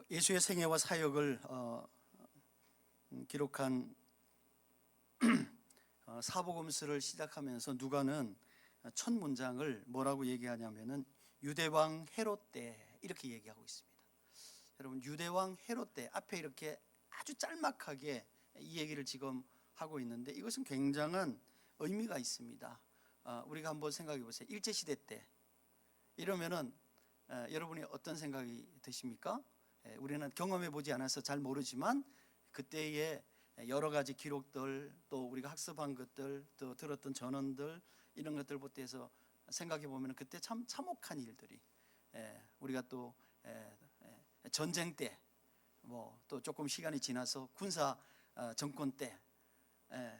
예수의 생애와 사역을 기록한 사복음서를 시작하면서 누가는 첫 문장을 뭐라고 얘기하냐면은 유대왕 헤롯 때 이렇게 얘기하고 있습니다. 여러분, 유대왕 헤롯 때 앞에 이렇게 아주 짤막하게 이 얘기를 지금 하고 있는데 이것은 굉장한 의미가 있습니다. 우리가 한번 생각해 보세요. 일제시대 때 이러면은 여러분이 어떤 생각이 드십니까? 우리는 경험해 보지 않아서 잘 모르지만 그때의 여러 가지 기록들, 또 우리가 학습한 것들, 또 들었던 전언들, 이런 것들부터 해서 생각해 보면 그때 참 참혹한 일들이, 우리가 또 전쟁 때, 뭐 또 조금 시간이 지나서 군사 정권 때,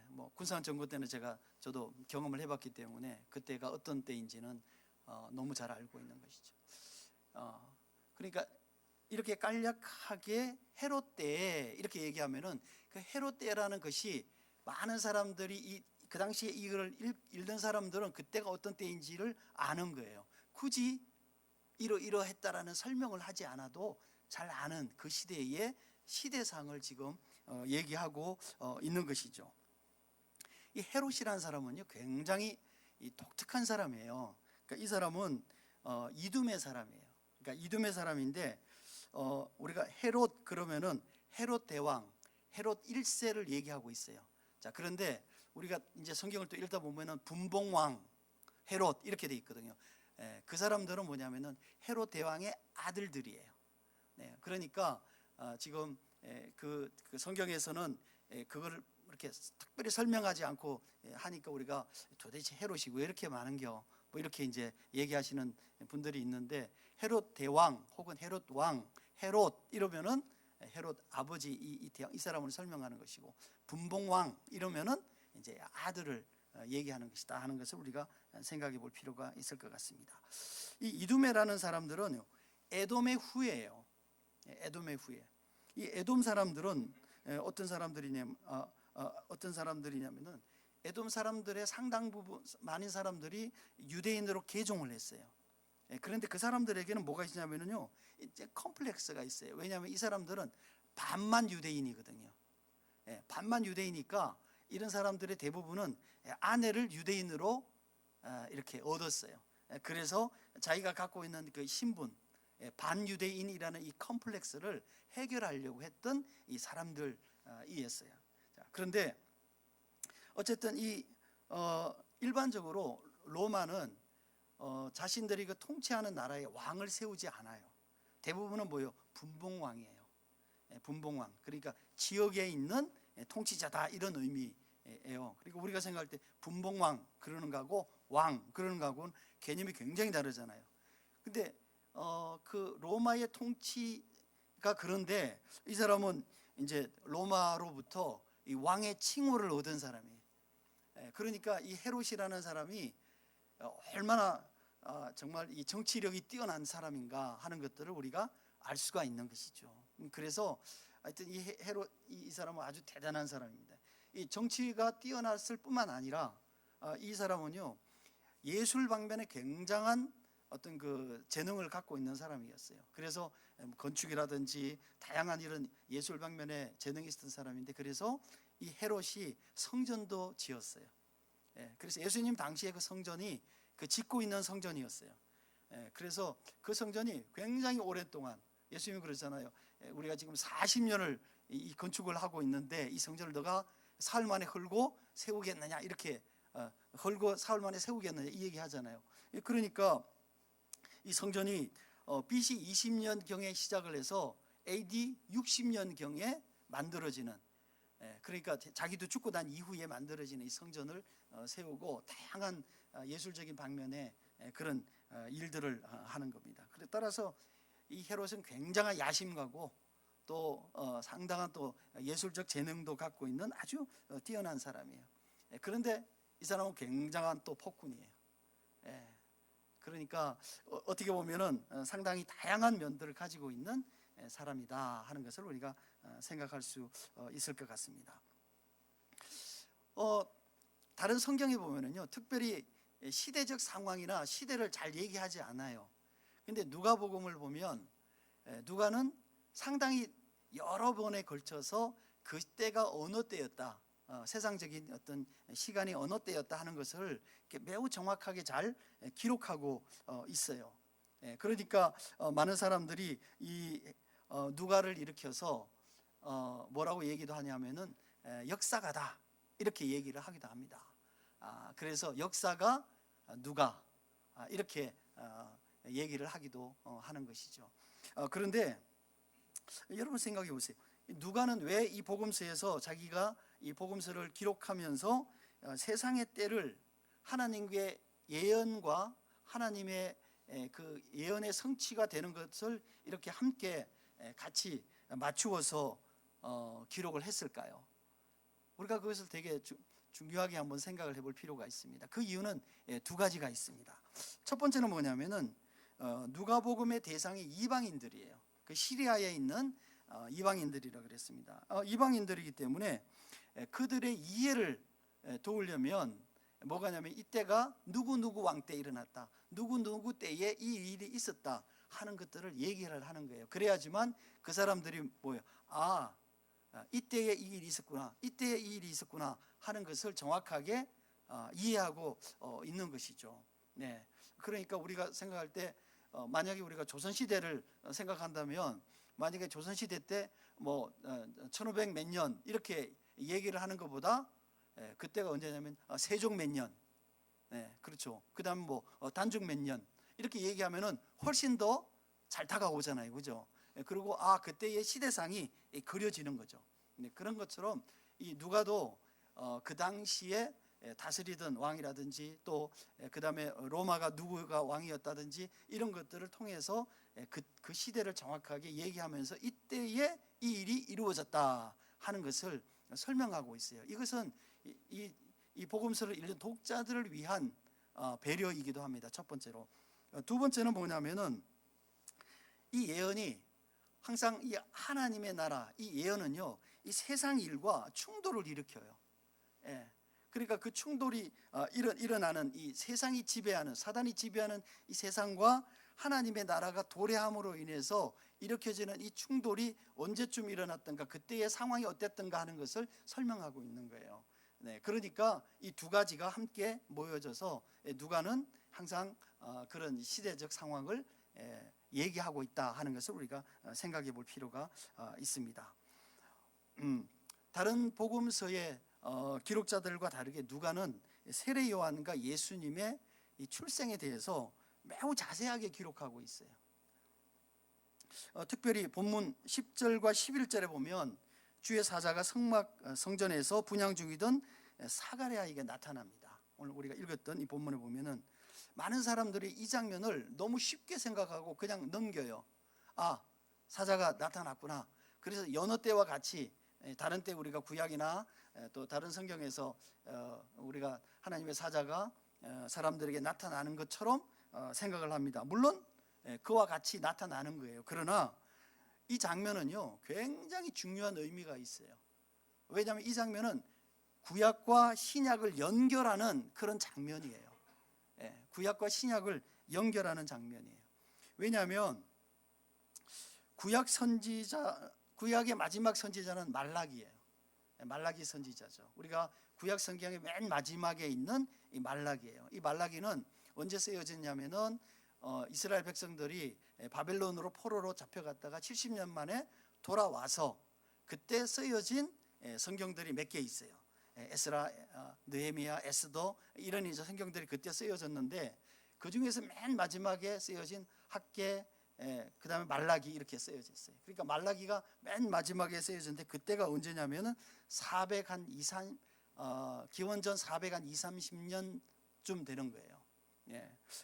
뭐 군사 정권 때는 저도 경험을 해봤기 때문에 그때가 어떤 때인지는 너무 잘 알고 있는 것이죠. 그러니까 이렇게 간략하게 헤롯 때에 이렇게 얘기하면은 그 헤롯 때라는 것이 많은 사람들이 그 당시에 이걸 읽는 사람들은 그때가 어떤 때인지를 아는 거예요. 굳이 이러했다라는 설명을 하지 않아도 잘 아는 그 시대의 시대상을 지금 얘기하고 있는 것이죠. 이 헤롯이라는 사람은요 굉장히 독특한 사람이에요. 그러니까 이 사람은 이두메 사람이에요. 그러니까 이두메 사람인데 우리가 헤롯 그러면은 헤롯 대왕, 헤롯 1세를 얘기하고 있어요. 자, 그런데 우리가 이제 성경을 또 읽다 보면은 분봉왕 헤롯 이렇게 돼 있거든요. 그 사람들은 뭐냐면은 헤롯 대왕의 아들들이에요. 네, 그러니까 지금 그 성경에서는 그거를 이렇게 특별히 설명하지 않고 하니까 우리가 도대체 헤롯이 왜 이렇게 많은겨? 뭐 이렇게 이제 얘기하시는 분들이 있는데 헤롯 대왕 혹은 헤롯 왕, 헤롯 이러면은 헤롯 아버지 이 사람을 설명하는 것이고 분봉왕 이러면은 이제 아들을 얘기하는 것이다 하는 것을 우리가 생각해 볼 필요가 있을 것 같습니다. 이 이두메라는 사람들은 에돔의 후예예요. 에돔의 후예. 이 에돔 사람들은 어떤 사람들이냐면은 에돔 사람들의 상당 부분 많은 사람들이 유대인으로 개종을 했어요. 그런데 그 사람들에게는 뭐가 있냐면요, 이제 컴플렉스가 있어요. 왜냐하면 이 사람들은 반만 유대인이거든요. 반만 유대이니까 이런 사람들의 대부분은 아내를 유대인으로 이렇게 얻었어요. 그래서 자기가 갖고 있는 그 신분, 반유대인이라는 이 컴플렉스를 해결하려고 했던 이 사람들이었어요. 그런데 어쨌든 일반적으로 로마는 자신들이 그 통치하는 나라에 왕을 세우지 않아요. 대부분은 뭐예요? 분봉왕이에요. 분봉왕. 그러니까 지역에 있는 통치자다 이런 의미예요. 그리고 우리가 생각할 때 분봉왕 그러는 거하고 왕 그러는 거하고는 개념이 굉장히 다르잖아요. 근데 그 로마의 통치가 그런데 이 사람은 이제 로마로부터 이 왕의 칭호를 얻은 사람이에요. 그러니까 이 헤롯이라는 사람이 얼마나 정말 이 정치력이 뛰어난 사람인가 하는 것들을 우리가 알 수가 있는 것이죠. 그래서 하여튼 이 헤롯 이 사람은 아주 대단한 사람입니다. 이 정치가 뛰어났을 뿐만 아니라 이 사람은요 예술 방면에 굉장한 어떤 그 재능을 갖고 있는 사람이었어요. 그래서 건축이라든지 다양한 이런 예술 방면에 재능이 있었던 사람인데 그래서 이 헤롯이 성전도 지었어요. 그래서 예수님 당시에 그 성전이 그 짓고 있는 성전이었어요. 그래서 그 성전이 굉장히 오랫동안 예수님이 그러잖아요. 우리가 지금 40년을 이 건축을 하고 있는데 이 성전을 너가 사흘 만에 헐고 세우겠느냐 이렇게 헐고 사흘 만에 세우겠느냐 이 얘기 하잖아요. 그러니까 이 성전이 BC 20년경에 시작을 해서 AD 60년경에 만들어지는, 그러니까 자기도 죽고 난 이후에 만들어지는 이 성전을 세우고 다양한 예술적인 방면에 그런 일들을 하는 겁니다. 그래 따라서 이 헤롯은 굉장한 야심가고 또 상당한 또 예술적 재능도 갖고 있는 아주 뛰어난 사람이에요. 그런데 이 사람은 굉장한 또 폭군이에요. 그러니까 어떻게 보면은 상당히 다양한 면들을 가지고 있는 사람이다 하는 것을 우리가 생각할 수 있을 것 같습니다. 다른 성경에 보면은요, 특별히 시대적 상황이나 시대를 잘 얘기하지 않아요. 근데 누가복음을 보면 누가는 상당히 여러 번에 걸쳐서 그 때가 어느 때였다, 세상적인 어떤 시간이 어느 때였다 하는 것을 매우 정확하게 잘 기록하고 있어요. 그러니까 많은 사람들이 이 누가를 일으켜서 뭐라고 얘기도 하냐면은 역사가다 이렇게 얘기를 하기도 합니다. 그래서 역사가 누가 이렇게 얘기를 하기도 하는 것이죠. 그런데 여러분 생각해 보세요. 누가는 왜 이 복음서에서 자기가 이 복음서를 기록하면서 세상의 때를 하나님의 예언과 하나님의 그 예언의 성취가 되는 것을 이렇게 함께 같이 맞추어서 기록을 했을까요? 우리가 그것을 되게 중요하게 한번 생각을 해볼 필요가 있습니다. 그 이유는 두 가지가 있습니다. 첫 번째는 뭐냐면은 누가복음의 대상이 이방인들이에요. 그 시리아에 있는 이방인들이라 그랬습니다. 이방인들이기 때문에 그들의 이해를 도우려면 뭐가냐면 이때가 누구 왕 때 일어났다, 누구 때에 이 일이 있었다 하는 것들을 얘기를 하는 거예요. 그래야지만 그 사람들이 뭐예요? 이때에 이 일이 있었구나, 이때에 이 일이 있었구나 하는 것을 정확하게 이해하고 있는 것이죠. 네. 그러니까 우리가 생각할 때 만약에 우리가 조선시대를 생각한다면, 만약에 조선시대 때 뭐 1500 몇 년 이렇게 얘기를 하는 것보다 그때가 언제냐면 세종 몇 년, 그렇죠. 그 다음 뭐 단종 몇 년 이렇게 얘기하면은 훨씬 더 잘 다가오잖아요, 그죠? 그리고 그때의 시대상이 그려지는 거죠. 그런 것처럼 이 누가도 그 당시에 다스리던 왕이라든지 또 그 다음에 로마가 누구가 왕이었다든지 이런 것들을 통해서 그 시대를 정확하게 얘기하면서 이때에 이 일이 이루어졌다 하는 것을 설명하고 있어요. 이것은 이 복음서를 읽는 독자들을 위한 배려이기도 합니다. 첫 번째로. 두 번째는 뭐냐면은 이 예언이 항상 이 하나님의 나라, 이 예언은요, 이 세상 일과 충돌을 일으켜요. 그러니까 그 충돌이 일어나는 이 세상이 지배하는, 사단이 지배하는 이 세상과 하나님의 나라가 도래함으로 인해서 일으켜지는 이 충돌이 언제쯤 일어났던가, 그때의 상황이 어땠던가 하는 것을 설명하고 있는 거예요. 그러니까 이 두 가지가 함께 모여져서 누가는 항상 그런 시대적 상황을 얘기하고 있다 하는 것을 우리가 생각해 볼 필요가 있습니다. 다른 복음서의 기록자들과 다르게 누가는 세례 요한과 예수님의 이 출생에 대해서 매우 자세하게 기록하고 있어요. 특별히 본문 10절과 11절에 보면 주의 사자가 성전에서 분향 중이던 사가랴에게 나타납니다. 오늘 우리가 읽었던 이 본문에 보면은 많은 사람들이 이 장면을 너무 쉽게 생각하고 그냥 넘겨요. 사자가 나타났구나. 그래서 여느 때와 같이 다른 때 우리가 구약이나 또 다른 성경에서 우리가 하나님의 사자가 사람들에게 나타나는 것처럼 생각을 합니다. 물론 그와 같이 나타나는 거예요. 그러나 이 장면은요, 굉장히 중요한 의미가 있어요. 왜냐하면 이 장면은 구약과 신약을 연결하는 그런 장면이에요. 구약과 신약을 연결하는 장면이에요. 왜냐하면 구약의 마지막 선지자는 말라기예요. 말라기 선지자죠. 우리가 구약 성경의 맨 마지막에 있는 이 말라기예요. 이 말라기는 언제 쓰여졌냐면은 이스라엘 백성들이 바벨론으로 포로로 잡혀갔다가 70년 만에 돌아와서 그때 쓰여진 성경들이 몇 개 있어요. 에스라, 느헤미야, 에스더 이런 이제 성경들이 그때 쓰여졌는데 그 중에서 맨 마지막에 쓰여진 학개, 그 다음에 말라기 이렇게 쓰여졌어요. 그러니까 말라기가 맨 마지막에 쓰여졌는데 그때가 언제냐면은 기원전 420-30년쯤 되는 거예요.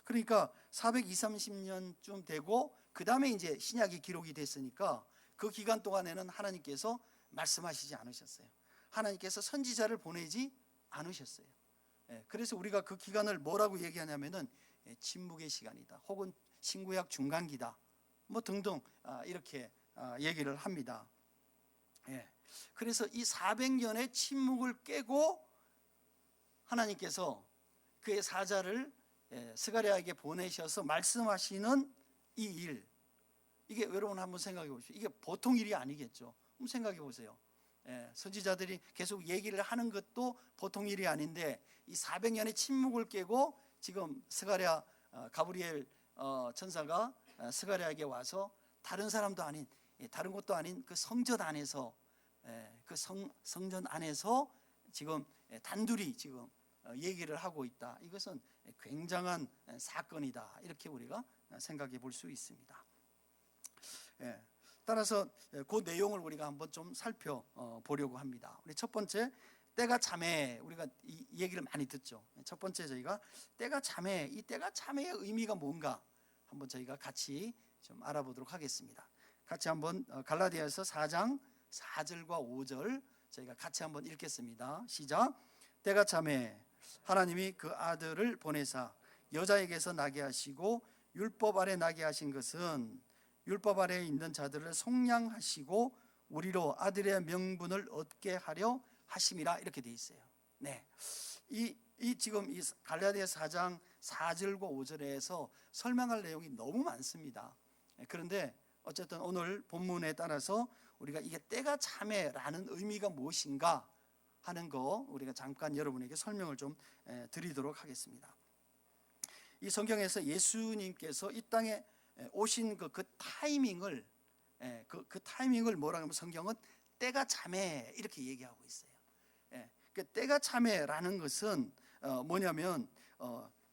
그러니까 420-30년쯤 되고 그 다음에 이제 신약이 기록이 됐으니까 그 기간 동안에는 하나님께서 말씀하시지 않으셨어요. 하나님께서 선지자를 보내지 않으셨어요. 그래서 우리가 그 기간을 뭐라고 얘기하냐면은 침묵의 시간이다, 혹은 신구약 중간기다, 뭐 등등 이렇게 얘기를 합니다. 그래서 이 400년의 침묵을 깨고 하나님께서 그의 사자를 스가랴에게 보내셔서 말씀하시는 이 일, 이게 여러분 한번 생각해 보십시오. 이게 보통 일이 아니겠죠. 한번 생각해 보세요. 선지자들이 계속 얘기를 하는 것도 보통 일이 아닌데 이 400년의 침묵을 깨고 지금 스가랴 가브리엘 천사가 스가랴에게 와서 다른 사람도 아닌 다른 곳도 아닌 그 성전 안에서 그 성전 안에서 지금 단둘이 지금 얘기를 하고 있다. 이것은 굉장한 사건이다. 이렇게 우리가 생각해 볼 수 있습니다. 따라서 그 내용을 우리가 한번 좀 살펴보려고 합니다. 우리 첫 번째, 때가 참해. 우리가 이 얘기를 많이 듣죠. 첫 번째 저희가 때가 참해. 이 때가 참해의 의미가 뭔가 한번 저희가 같이 좀 알아보도록 하겠습니다. 같이 한번 갈라디아서 4장 4절과 5절 저희가 같이 한번 읽겠습니다. 시작. 때가 참해 하나님이 그 아들을 보내사 여자에게서 나게 하시고 율법 아래 나게 하신 것은 율법 아래에 있는 자들을 속량하시고 우리로 아들의 명분을 얻게 하려 하심이라 이렇게 돼 있어요. 네, 지금 이 갈라디아 4장 4절과 5절에서 설명할 내용이 너무 많습니다. 그런데 어쨌든 오늘 본문에 따라서 우리가 이게 때가 참해라는 의미가 무엇인가 하는 거 우리가 잠깐 여러분에게 설명을 좀 드리도록 하겠습니다. 이 성경에서 예수님께서 이 땅에 오신 그 타이밍을 그 타이밍을 뭐라 하면 성경은 때가 참해 이렇게 얘기하고 있어요. 그 때가 참해라는 것은 뭐냐면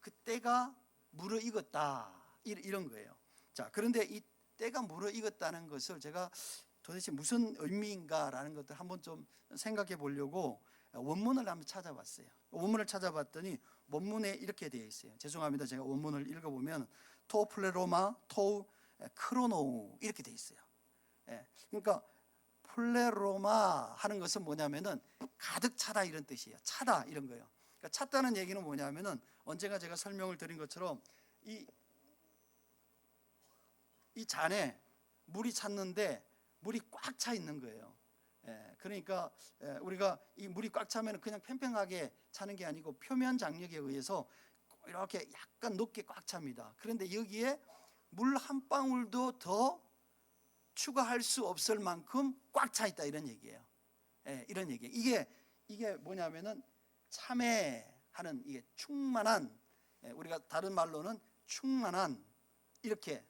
그 때가 무르익었다 이런 거예요. 자, 그런데 이 때가 무르익었다는 것을 제가 도대체 무슨 의미인가라는 것들 한번 좀 생각해 보려고 원문을 한번 찾아봤어요. 원문을 찾아봤더니 원문에 이렇게 되어 있어요. 죄송합니다. 제가 원문을 읽어보면 토 플레로마 토 크로노 이렇게 되어 있어요. 그러니까 플레로마 하는 것은 뭐냐면은 가득 차다 이런 뜻이에요. 차다 이런 거예요. 그러니까 찼다는 얘기는 뭐냐면은 언젠가 제가 설명을 드린 것처럼 이 잔에 물이 찼는데 물이 꽉 차 있는 거예요. 그러니까 우리가 이 물이 꽉 차면 그냥 팽팽하게 차는 게 아니고 표면 장력에 의해서 이렇게 약간 높게 꽉 찹니다. 그런데 여기에 물 한 방울도 더 추가할 수 없을 만큼 꽉 차 있다 이런 얘기예요. 이런 얘기예요. 이게 뭐냐면은 참회하는 이게 충만한 우리가 다른 말로는 충만한 이렇게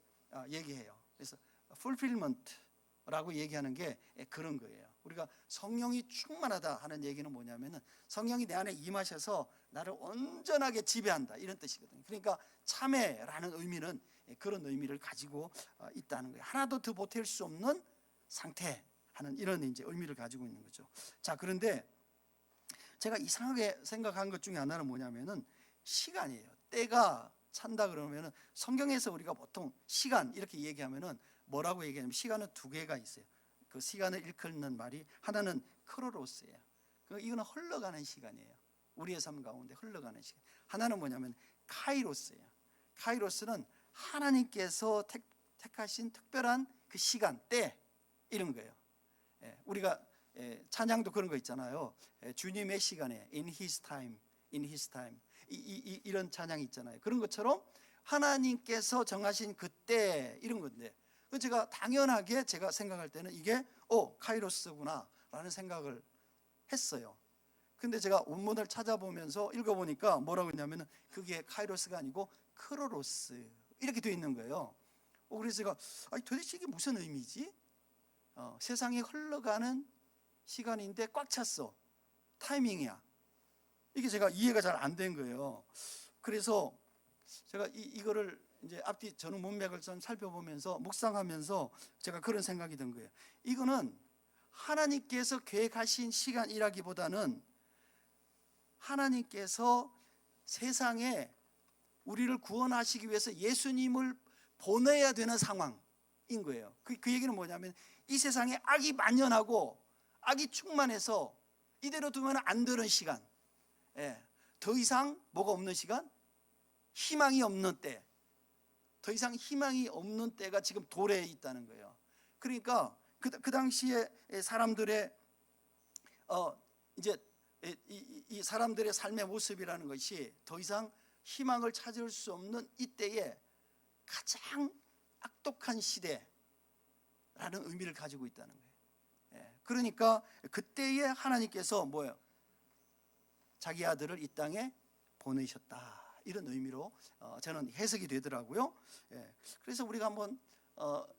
얘기해요. 그래서 fulfillment라고 얘기하는 게 그런 거예요. 우리가 성령이 충만하다 하는 얘기는 뭐냐면은 성령이 내 안에 임하셔서 나를 온전하게 지배한다 이런 뜻이거든요. 그러니까 참회라는 의미는 그런 의미를 가지고 있다는 거예요. 하나도 더 보탤 수 없는 상태 하는 이런 이제 의미를 가지고 있는 거죠. 자, 그런데 제가 이상하게 생각한 것 중에 하나는 뭐냐면은 시간이에요. 때가 찬다 그러면은 성경에서 우리가 보통 시간 이렇게 얘기하면은 뭐라고 얘기하냐면 시간은 두 개가 있어요. 그 시간을 일컫는 말이 하나는 크로로스예요. 이거는 흘러가는 시간이에요. 우리의 삶 가운데 흘러가는 시간. 하나는 뭐냐면 카이로스예요. 카이로스는 하나님께서 택하신 특별한 그 시간, 때 이런 거예요. 우리가 찬양도 그런 거 있잖아요. 주님의 시간에 in his time, in his time 이런 찬양이 있잖아요. 그런 것처럼 하나님께서 정하신 그때 이런 건데 제가 당연하게 제가 생각할 때는 이게 카이로스구나 라는 생각을 했어요. 근데 제가 원문을 찾아보면서 읽어보니까 뭐라고 했냐면 그게 카이로스가 아니고 크로로스 이렇게 되어 있는 거예요. 그래서 제가 도대체 이게 무슨 의미지? 세상이 흘러가는 시간인데 꽉 찼어. 타이밍이야. 이게 제가 이해가 잘 안 된 거예요. 그래서 제가 이거를 이제 앞뒤 전후 문맥을 좀 살펴보면서 묵상하면서 제가 그런 생각이 든 거예요. 이거는 하나님께서 계획하신 시간이라기보다는 하나님께서 세상에 우리를 구원하시기 위해서 예수님을 보내야 되는 상황인 거예요. 그 얘기는 뭐냐면 이 세상에 악이 만연하고 악이 충만해서 이대로 두면 안 되는 시간, 더 이상 뭐가 없는 시간? 희망이 없는 때, 더 이상 희망이 없는 때가 지금 도래해 있다는 거예요. 그러니까 그 당시에 사람들의 이제 이 사람들의 삶의 모습이라는 것이 더 이상 희망을 찾을 수 없는 이때에 가장 악독한 시대, 라는 의미를 가지고 있다는 거예요. 그러니까 그때에 하나님께서 뭐예요? 자기 아들을 이 땅에 보내셨다, 이런 의미로 저는 해석이 되더라고요. 그래서 우리가 한번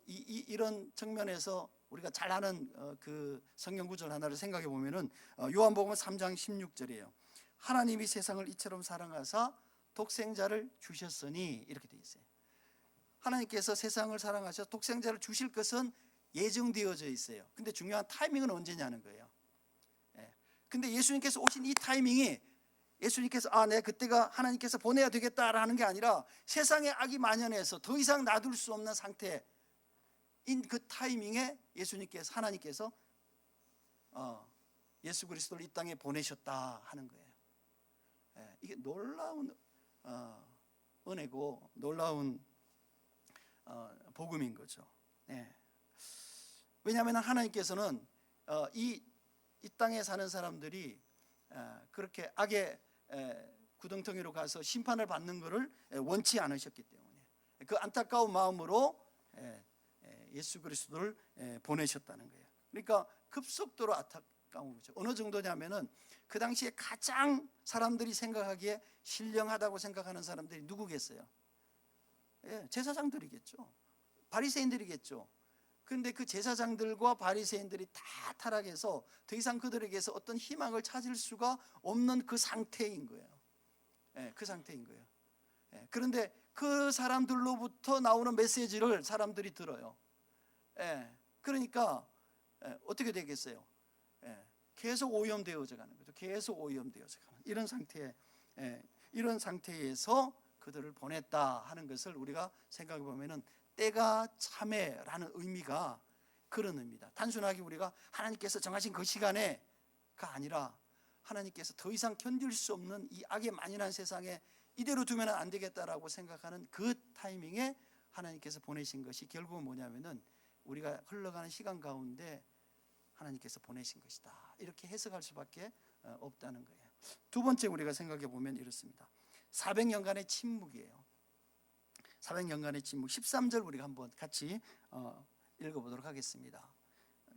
이런 측면에서 우리가 잘 아는 그 성경 구절 하나를 생각해 보면은 요한복음 3장 16절이에요. 하나님이 세상을 이처럼 사랑하사 독생자를 주셨으니, 이렇게 돼 있어요. 하나님께서 세상을 사랑하셔 독생자를 주실 것은 예정되어져 있어요. 근데 중요한 타이밍은 언제냐는 거예요. 근데 예수님께서 오신 이 타이밍이, 예수님께서 내가 그때가 하나님께서 보내야 되겠다라는 게 아니라 세상에 악이 만연해서 더 이상 놔둘 수 없는 상태인 그 타이밍에 예수님께서, 하나님께서 예수 그리스도를 이 땅에 보내셨다 하는 거예요. 이게 놀라운 은혜고 놀라운 복음인 거죠. 왜냐하면 하나님께서는 이 땅에 사는 사람들이 그렇게 악의 구덩텅이로 가서 심판을 받는 것을 원치 않으셨기 때문에 그 안타까운 마음으로 예수 그리스도를 보내셨다는 거예요. 그러니까 급속도로 안타까운 거죠. 어느 정도냐면은 그 당시에 가장 사람들이 생각하기에 신령하다고 생각하는 사람들이 누구겠어요? 제사장들이겠죠. 바리새인들이겠죠. 그런데 그 제사장들과 바리새인들이 다 타락해서 더 이상 그들에게서 어떤 희망을 찾을 수가 없는 그 상태인 거예요. 그 상태인 거예요. 그런데 그 사람들로부터 나오는 메시지를 사람들이 들어요. 그러니까 어떻게 되겠어요? 계속 오염되어져 가는 거죠. 계속 오염되어져 가는 이런 상태에서 그들을 보냈다 하는 것을 우리가 생각해 보면은 때가 참에라는 의미가 그런 의미다. 단순하게 우리가 하나님께서 정하신 그 시간에가 아니라 하나님께서 더 이상 견딜 수 없는 이 악의 만연한 세상에 이대로 두면 안 되겠다라고 생각하는 그 타이밍에 하나님께서 보내신 것이 결국은 뭐냐면은 우리가 흘러가는 시간 가운데 하나님께서 보내신 것이다, 이렇게 해석할 수밖에 없다는 거예요. 두 번째 우리가 생각해 보면 이렇습니다. 400년간의 침묵이에요. 400년간의 침묵. 13절 우리가 한번 같이 읽어보도록 하겠습니다.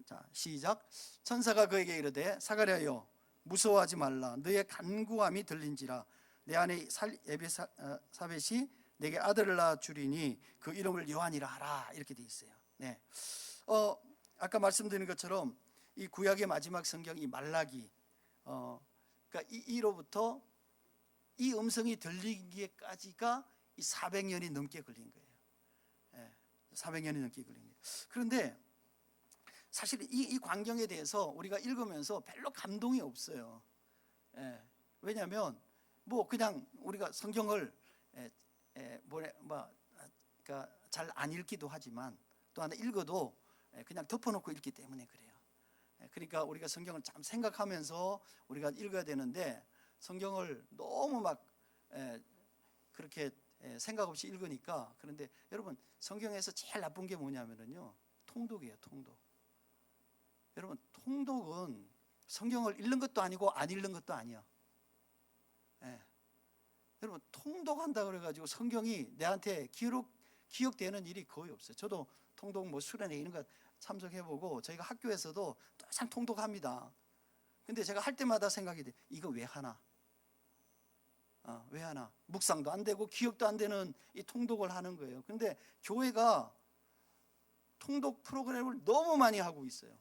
자, 시작. 천사가 그에게 이르되 사가랴여 무서워하지 말라. 너의 간구함이 들린지라. 내 안에 엘사벳이 내게 아들을 낳아 주리니 그 이름을 요한이라 하라. 이렇게 돼 있어요. 아까 말씀드린 것처럼 이 구약의 마지막 성경, 이 말라기, 그러니까 이로부터 이 음성이 들리기까지가 이 400년이 넘게 걸린 거예요. 400년이 넘게 걸린 거예요. 그런데 사실 이 광경에 대해서 우리가 읽으면서 별로 감동이 없어요. 왜냐하면 뭐 그냥 우리가 성경을 그러니까 잘 안 읽기도 하지만 또 하나 읽어도 그냥 덮어놓고 읽기 때문에 그래요. 그러니까 우리가 성경을 참 생각하면서 우리가 읽어야 되는데 성경을 너무 막 그렇게 생각 없이 읽으니까. 그런데 여러분, 성경에서 제일 나쁜 게 뭐냐면요, 통독이에요. 통독. 여러분, 통독은 성경을 읽는 것도 아니고 안 읽는 것도 아니야. 여러분, 통독한다 그래가지고 성경이 내한테 기억되는 일이 거의 없어요. 저도 통독 뭐 수련회 이런 거 참석해보고 저희가 학교에서도 항상 통독합니다. 근데 제가 할 때마다 생각이 돼. 이거 왜 하나? 왜 하나? 묵상도 안 되고 기억도 안 되는 이 통독을 하는 거예요. 근데 교회가 통독 프로그램을 너무 많이 하고 있어요.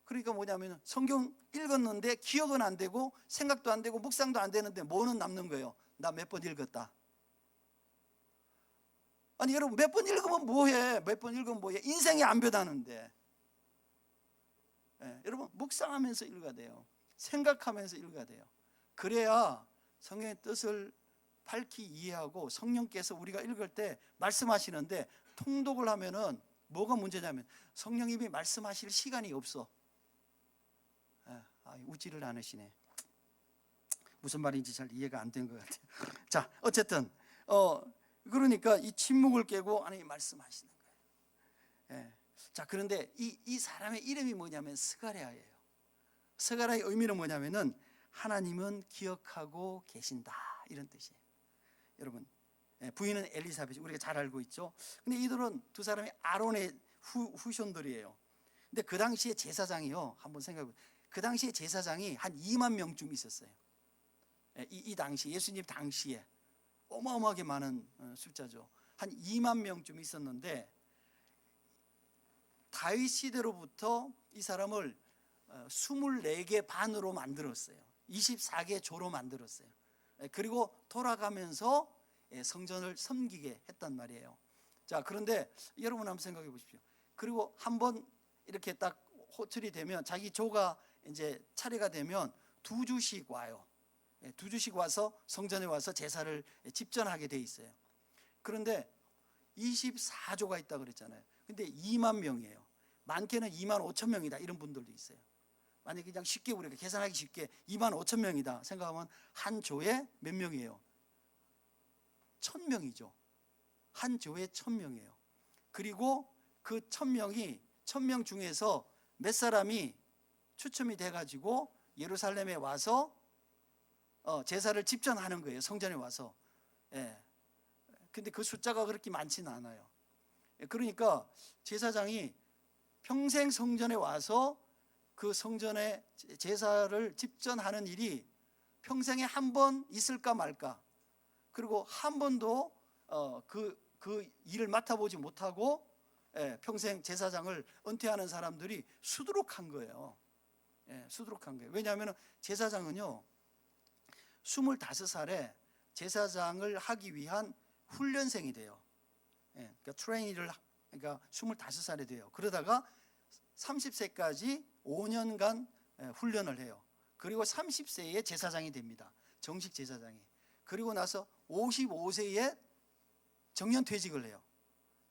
그러니까 뭐냐면 성경 읽었는데 기억은 안 되고 생각도 안 되고 묵상도 안 되는데 뭐는 남는 거예요? 나 몇 번 읽었다. 아니 여러분, 몇 번 읽으면 뭐해? 몇 번 읽으면 뭐해? 인생이 안 변하는데. 여러분, 묵상하면서 읽어야 돼요. 생각하면서 읽어야 돼요. 그래야 성경의 뜻을 밝히 이해하고 성령께서 우리가 읽을 때 말씀하시는데, 통독을 하면은 뭐가 문제냐면 성령님이 말씀하실 시간이 없어. 웃지를 않으시네. 무슨 말인지 잘 이해가 안 된 것 같아요. 자, 어쨌든 그러니까 이 침묵을 깨고 하나님이 말씀하시는 거예요. 자, 그런데 이 사람의 이름이 뭐냐면 스가랴예요. 스가랴의 의미는 뭐냐면은 하나님은 기억하고 계신다, 이런 뜻이에요. 여러분, 부인은 엘리사벳, 우리가 잘 알고 있죠. 근데 이들은 두 사람이 아론의 후손들이에요. 근데 그 당시에 제사장이요, 한번 생각해 보세요. 그 당시에 제사장이 한 2만 명쯤 있었어요. 이 당시, 예수님 당시에 어마어마하게 많은 숫자죠. 한 2만 명쯤 있었는데 다윗 시대로부터 이 사람을 24개 반으로 만들었어요. 24개 조로 만들었어요. 그리고 돌아가면서 성전을 섬기게 했단 말이에요. 자, 그런데 여러분 한번 생각해 보십시오. 그리고 한번 이렇게 딱 호출이 되면, 자기 조가 이제 차례가 되면 2주씩 와요. 2주씩 와서 성전에 와서 제사를 집전하게 돼 있어요. 그런데 24조가 있다 그랬잖아요. 근데 2만 명이에요. 많게는 2만 5천 명이다 이런 분들도 있어요. 만약에 그냥 쉽게 우리가 계산하기 쉽게 2만 5천 명이다 생각하면 한 조에 몇 명이에요? 1,000명이죠. 한 조에 1,000명이에요. 그리고 그 1,000명 중에서 몇 사람이 추첨이 돼가지고 예루살렘에 와서 제사를 집전하는 거예요. 성전에 와서. 근데 그 숫자가 그렇게 많지는 않아요. 그러니까 제사장이 평생 성전에 와서 그 성전에 제사를 집전하는 일이 평생에 한 번 있을까 말까, 그리고 한 번도 그 일을 맡아보지 못하고 평생 제사장을 은퇴하는 사람들이 수두룩한 거예요. 수두룩한 거예요. 왜냐하면 제사장은요 25살에 제사장을 하기 위한 훈련생이 돼요. 그러니까 트레이니를, 그러니까 25살에 돼요. 그러다가 30세까지 5년간 훈련을 해요. 그리고 30세에 제사장이 됩니다. 정식 제사장이. 그리고 나서 55세에 정년퇴직을 해요.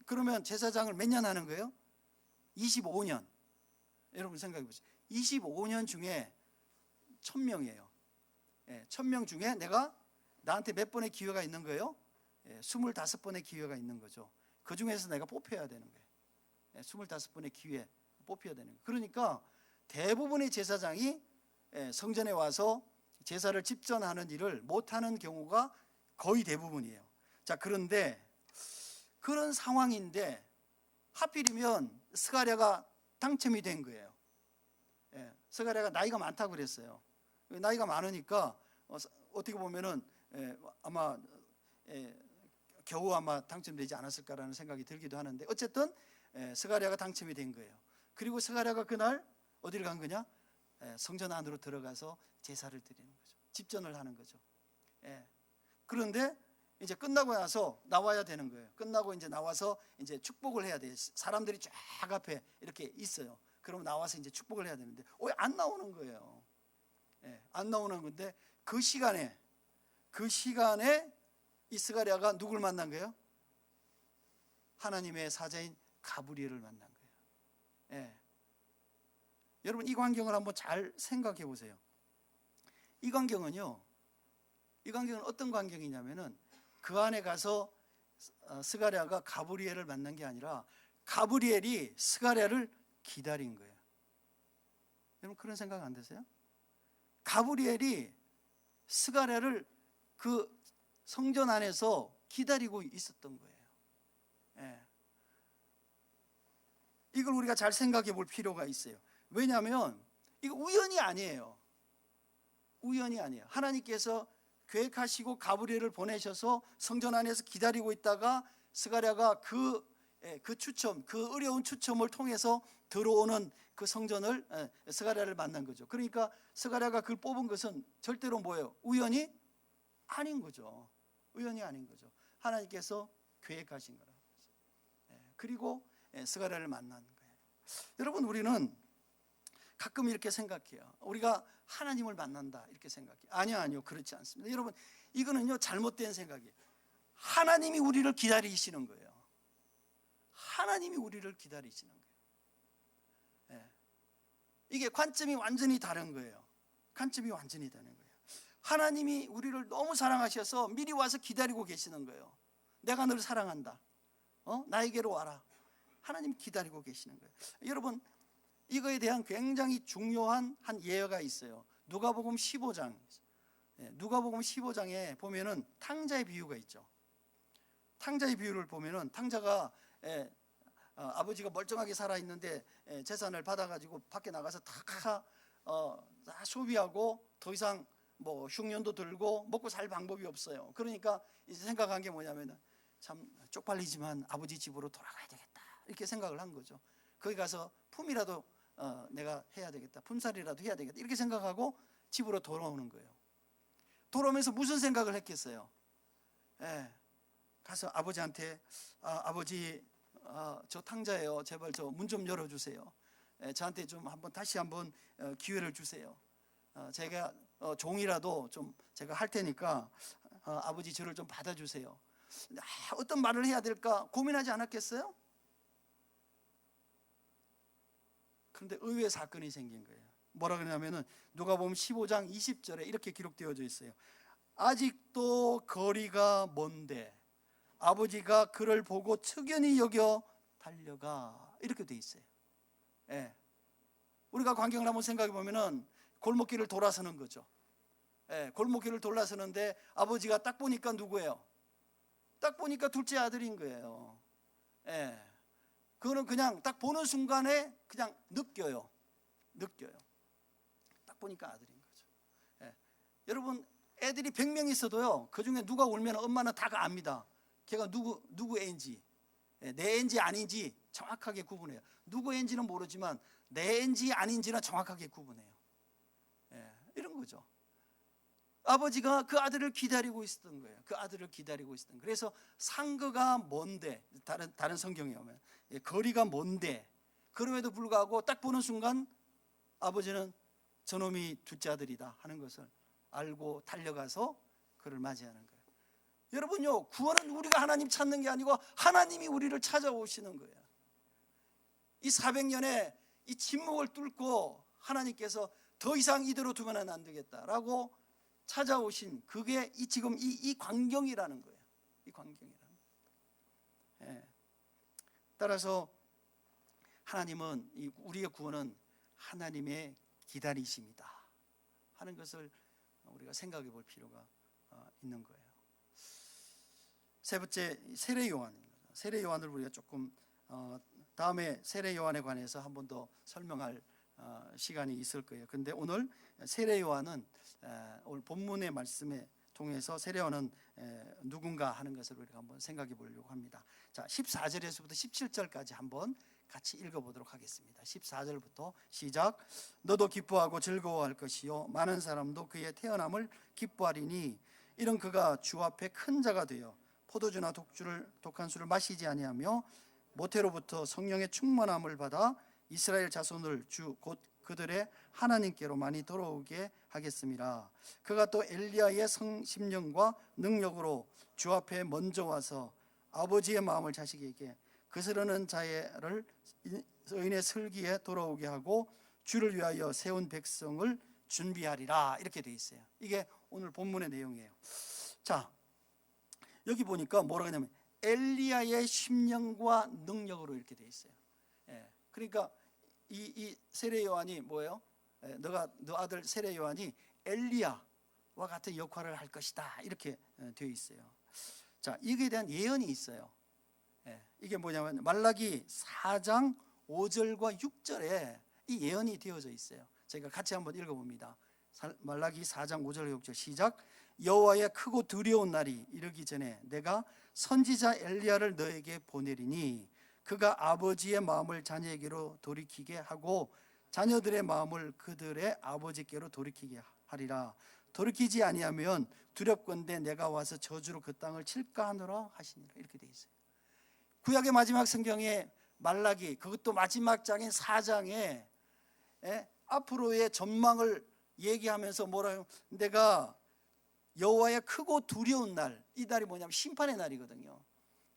그러면 제사장을 몇 년 하는 거예요? 25년. 여러분 생각해 보세요. 25년 중에 1,000명이에요. 1,000명 중에 나한테 몇 번의 기회가 있는 거예요? 25번의 기회가 있는 거죠. 그 중에서 내가 뽑혀야 되는 거예요. 25번의 기회 뽑혀야 되는 거예요. 그러니까 대부분의 제사장이 성전에 와서 제사를 집전하는 일을 못하는 경우가 거의 대부분이에요. 자, 그런데 그런 상황인데 하필이면 스가랴가 당첨이 된 거예요. 스가랴가 나이가 많다고 그랬어요. 나이가 많으니까 어떻게 보면은 아마 겨우 아마 당첨되지 않았을까라는 생각이 들기도 하는데, 어쨌든 스가랴가 당첨이 된 거예요. 그리고 스가랴가 그날 어디를 간 거냐? 성전 안으로 들어가서 제사를 드리는 거죠. 집전을 하는 거죠. 그런데 이제 끝나고 나서 나와야 되는 거예요. 끝나고 이제 나와서 이제 축복을 해야 돼요. 사람들이 쫙 앞에 이렇게 있어요. 그럼 나와서 이제 축복을 해야 되는데 안 나오는 거예요. 안 나오는 건데 그 시간에 이 스가랴가 누굴 만난 거예요? 하나님의 사자인 가브리엘을 만난 거예요. 여러분 이 광경을 한번 잘 생각해 보세요. 이 광경은 어떤 광경이냐면은 그 안에 가서 스가랴가 가브리엘을 만난 게 아니라 가브리엘이 스가랴를 기다린 거예요. 여러분 그런 생각 안 드세요? 가브리엘이 스가랴를 그 성전 안에서 기다리고 있었던 거예요. 이걸 우리가 잘 생각해 볼 필요가 있어요. 왜냐하면 이거 우연이 아니에요. 우연이 아니에요. 하나님께서 계획하시고 가브리엘을 보내셔서 성전 안에서 기다리고 있다가 스가랴가 그 추첨, 그 어려운 추첨을 통해서 들어오는 그 성전을 스가랴를 만난 거죠. 그러니까 스가랴가 그걸 뽑은 것은 절대로 뭐예요? 우연이 아닌 거죠. 우연이 아닌 거죠. 하나님께서 계획하신 거라고. 그리고 스가랴를 만난 거예요. 여러분 우리는 가끔 이렇게 생각해요. 우리가 하나님을 만난다 이렇게 생각해요. 아니요 그렇지 않습니다. 여러분 이거는요 잘못된 생각이에요. 하나님이 우리를 기다리시는 거예요. 하나님이 우리를 기다리시는 거예요. 이게 관점이 완전히 다른 거예요. 관점이 완전히 다른 거예요. 하나님이 우리를 너무 사랑하셔서 미리 와서 기다리고 계시는 거예요. 내가 너를 사랑한다. 나에게로 와라. 하나님 기다리고 계시는 거예요. 여러분 이거에 대한 굉장히 중요한 한 예가 있어요. 누가복음 15장. 누가복음 15장에 보면은 탕자의 비유가 있죠. 탕자의 비유를 보면은 탕자가 아버지가 멀쩡하게 살아 있는데 재산을 받아가지고 밖에 나가서 다 소비하고 더 이상 뭐 흉년도 들고 먹고 살 방법이 없어요. 그러니까 이제 생각한 게 뭐냐면은 참 쪽팔리지만 아버지 집으로 돌아가야 되겠다 이렇게 생각을 한 거죠. 거기 가서 품이라도 내가 해야 되겠다, 품살이라도 해야 되겠다 이렇게 생각하고 집으로 돌아오는 거예요. 돌아오면서 무슨 생각을 했겠어요? 가서 아버지한테 아버지 저 탕자예요. 제발 저 문 좀 열어주세요. 저한테 좀 다시 한번 기회를 주세요. 제가 종이라도 좀 제가 할 테니까 아버지 저를 좀 받아주세요. 어떤 말을 해야 될까 고민하지 않았겠어요? 그런데 의외의 사건이 생긴 거예요. 뭐라 그러냐면은 누가복음 15장 20절에 이렇게 기록되어져 있어요. 아직도 거리가 먼데 아버지가 그를 보고 측연히 여겨 달려가 이렇게 돼 있어요. 우리가 광경을 한번 생각해 보면은 골목길을 돌아서는 거죠. 골목길을 돌아서는데 아버지가 딱 보니까 누구예요? 딱 보니까 둘째 아들인 거예요. 그거는 그냥 딱 보는 순간에 그냥 느껴요. 딱 보니까 아들인 거죠. 여러분 애들이 100명 있어도요 그 중에 누가 울면 엄마는 다 압니다. 걔가 누구 애인지, 내 애인지 아닌지 정확하게 구분해요. 누구 애인지는 모르지만 내 애인지 아닌지는 정확하게 구분해요. 이런 거죠. 아버지가 그 아들을 기다리고 있었던 거예요. 그래서 상거가 먼데, 다른 성경에 오면 거리가 먼데, 그럼에도 불구하고 딱 보는 순간 아버지는 저놈이 둘째 아들이다 하는 것을 알고 달려가서 그를 맞이하는 거예요. 여러분요, 구원은 우리가 하나님 찾는 게 아니고 하나님이 우리를 찾아오시는 거예요. 이 400년의 이 침묵을 뚫고 하나님께서 더 이상 이대로 두면 안 되겠다라고 찾아오신 그게 지금 이 광경이라는 거예요. 이 광경이라는 거예요. 따라서 하나님은 우리의 구원은 하나님의 기다리심이다 하는 것을 우리가 생각해 볼 필요가 있는 거예요. 세 번째, 세례 요한입니다. 세례 요한을 우리가 조금 다음에 세례 요한에 관해서 한 번 더 설명할 시간이 있을 거예요. 근데 오늘 세례 요한은 오늘 본문의 말씀에 통해서 세례 요한은 누군가 하는 것을 우리가 한번 생각해 보려고 합니다. 자, 14절에서부터 17절까지 한번 같이 읽어보도록 하겠습니다. 14절부터 시작. 너도 기뻐하고 즐거워할 것이요 많은 사람도 그의 태어남을 기뻐하리니 이런 그가 주 앞에 큰 자가 되어 포도주나 독한 술을 마시지 아니하며 모태로부터 성령의 충만함을 받아 이스라엘 자손을 주 곧 그들의 하나님께로 많이 돌아오게 하겠습니다. 그가 또 엘리야의 성심령과 능력으로 주 앞에 먼저 와서 아버지의 마음을 자식에게 그스르는 자를 의인의 슬기에 돌아오게 하고 주를 위하여 세운 백성을 준비하리라 이렇게 돼 있어요. 이게 오늘 본문의 내용이에요. 자, 여기 보니까 뭐라고 하냐면 엘리야의 심령과 능력으로 이렇게 돼 있어요. 그러니까 이 세례 요한이 뭐예요? 너 아들 세례 요한이 엘리야와 같은 역할을 할 것이다 이렇게 되어 있어요. 자, 이게 대한 예언이 있어요. 이게 뭐냐면 말라기 4장 5절과 6절에 이 예언이 되어져 있어요. 저희가 같이 한번 읽어봅니다. 말라기 4장 5절 6절 시작. 여호와의 크고 두려운 날이 이르기 전에 내가 선지자 엘리야를 너에게 보내리니 그가 아버지의 마음을 자녀에게로 돌이키게 하고 자녀들의 마음을 그들의 아버지께로 돌이키게 하리라. 돌이키지 아니하면 두렵건대 내가 와서 저주로 그 땅을 칠까 하노라 하시니라 이렇게 돼 있어요. 구약의 마지막 성경에 말라기 그것도 마지막 장인 4장에 앞으로의 전망을 얘기하면서 뭐라요? 내가 여호와의 크고 두려운 날, 이 날이 뭐냐면 심판의 날이거든요.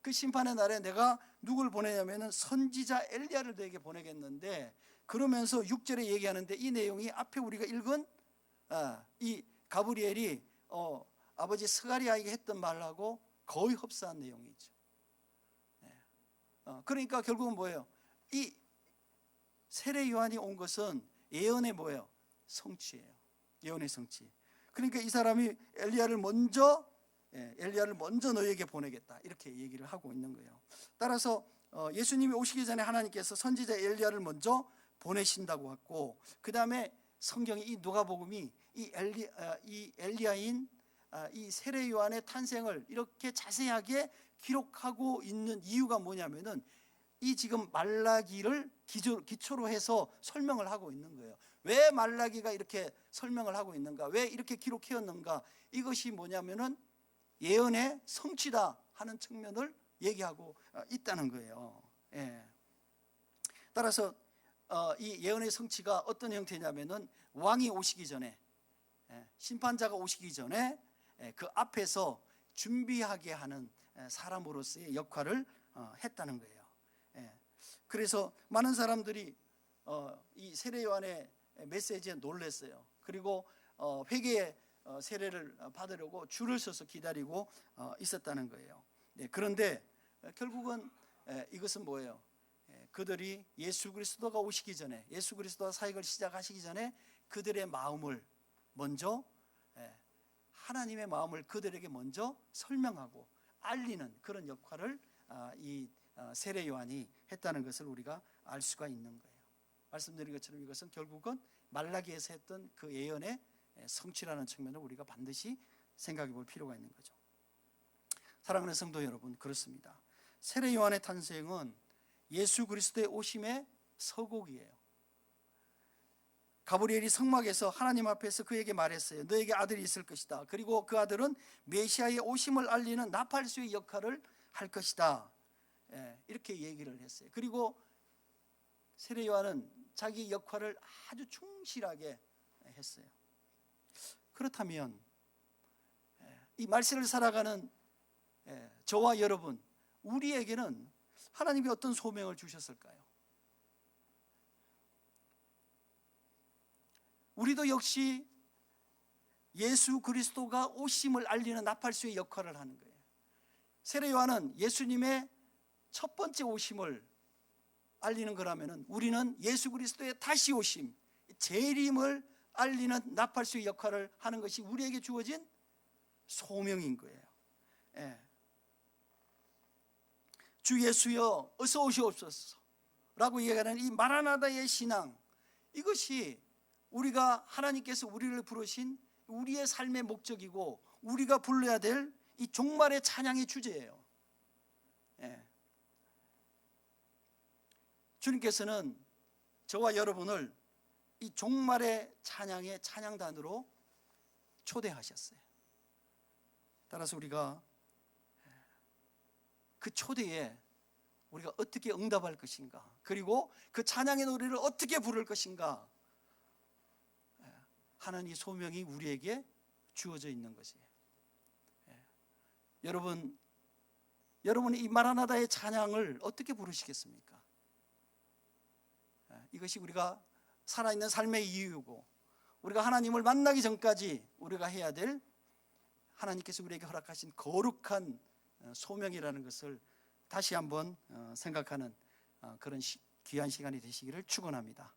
그 심판의 날에 내가 누굴 보내냐면은 선지자 엘리야를 너에게 보내겠는데, 그러면서 6절에 얘기하는데 이 내용이 앞에 우리가 읽은 이 가브리엘이 아버지 스가리아에게 했던 말하고 거의 흡사한 내용이죠. 그러니까 결국은 뭐예요? 이 세례 요한이 온 것은 예언의 뭐예요? 성취예요. 예언의 성취. 그러니까 이 사람이 엘리야를 먼저 엘리야를 먼저 너희에게 보내겠다 이렇게 얘기를 하고 있는 거예요. 따라서 예수님이 오시기 전에 하나님께서 선지자 엘리야를 먼저 보내신다고 했고, 그 다음에 성경이 이 누가복음이 이 엘리야인 이 세례 요한의 탄생을 이렇게 자세하게 기록하고 있는 이유가 뭐냐면은 이 지금 말라기를 기초로 해서 설명을 하고 있는 거예요. 왜 말라기가 이렇게 설명을 하고 있는가, 왜 이렇게 기록해왔는가, 이것이 뭐냐면은 예언의 성취다 하는 측면을 얘기하고 있다는 거예요. 따라서 이 예언의 성취가 어떤 형태냐면은 왕이 오시기 전에, 심판자가 오시기 전에 그 앞에서 준비하게 하는 사람으로서의 역할을 했다는 거예요. 그래서 많은 사람들이 이 세례 요한의 메시지에 놀랐어요. 그리고 회개의 세례를 받으려고 줄을 서서 기다리고 있었다는 거예요. 그런데 결국은 이것은 뭐예요? 그들이 예수 그리스도가 오시기 전에, 예수 그리스도가 사역을 시작하시기 전에 그들의 마음을 먼저, 하나님의 마음을 그들에게 먼저 설명하고 알리는 그런 역할을 이 세례 요한이 했다는 것을 우리가 알 수가 있는 거예요. 말씀드린 것처럼 이것은 결국은 말라기에서 했던 그 예언의 성취라는 측면을 우리가 반드시 생각해 볼 필요가 있는 거죠. 사랑하는 성도 여러분, 그렇습니다. 세례 요한의 탄생은 예수 그리스도의 오심의 서곡이에요. 가브리엘이 성막에서 하나님 앞에서 그에게 말했어요. 너에게 아들이 있을 것이다. 그리고 그 아들은 메시아의 오심을 알리는 나팔수의 역할을 할 것이다. 이렇게 얘기를 했어요. 그리고 세례 요한은 자기 역할을 아주 충실하게 했어요. 그렇다면 이 말세를 살아가는 저와 여러분, 우리에게는 하나님이 어떤 소명을 주셨을까요? 우리도 역시 예수 그리스도가 오심을 알리는 나팔수의 역할을 하는 거예요. 세례 요한은 예수님의 첫 번째 오심을 알리는 거라면 우리는 예수 그리스도의 다시 오심, 재림을 알리는 나팔수의 역할을 하는 것이 우리에게 주어진 소명인 거예요. 주 예수여 어서 오시옵소서 라고 얘기하는 이 마라나다의 신앙, 이것이 우리가 하나님께서 우리를 부르신 우리의 삶의 목적이고 우리가 불러야 될 이 종말의 찬양의 주제예요. 주님께서는 저와 여러분을 이 종말의 찬양의 찬양단으로 초대하셨어요. 따라서 우리가 그 초대에 우리가 어떻게 응답할 것인가, 그리고 그 찬양의 노래를 어떻게 부를 것인가 하는 이 소명이 우리에게 주어져 있는 것이에요. 여러분이 이 마라나다의 찬양을 어떻게 부르시겠습니까? 이것이 우리가 살아있는 삶의 이유고, 우리가 하나님을 만나기 전까지 우리가 해야 될 하나님께서 우리에게 허락하신 거룩한 소명이라는 것을 다시 한번 생각하는 그런 귀한 시간이 되시기를 축원합니다.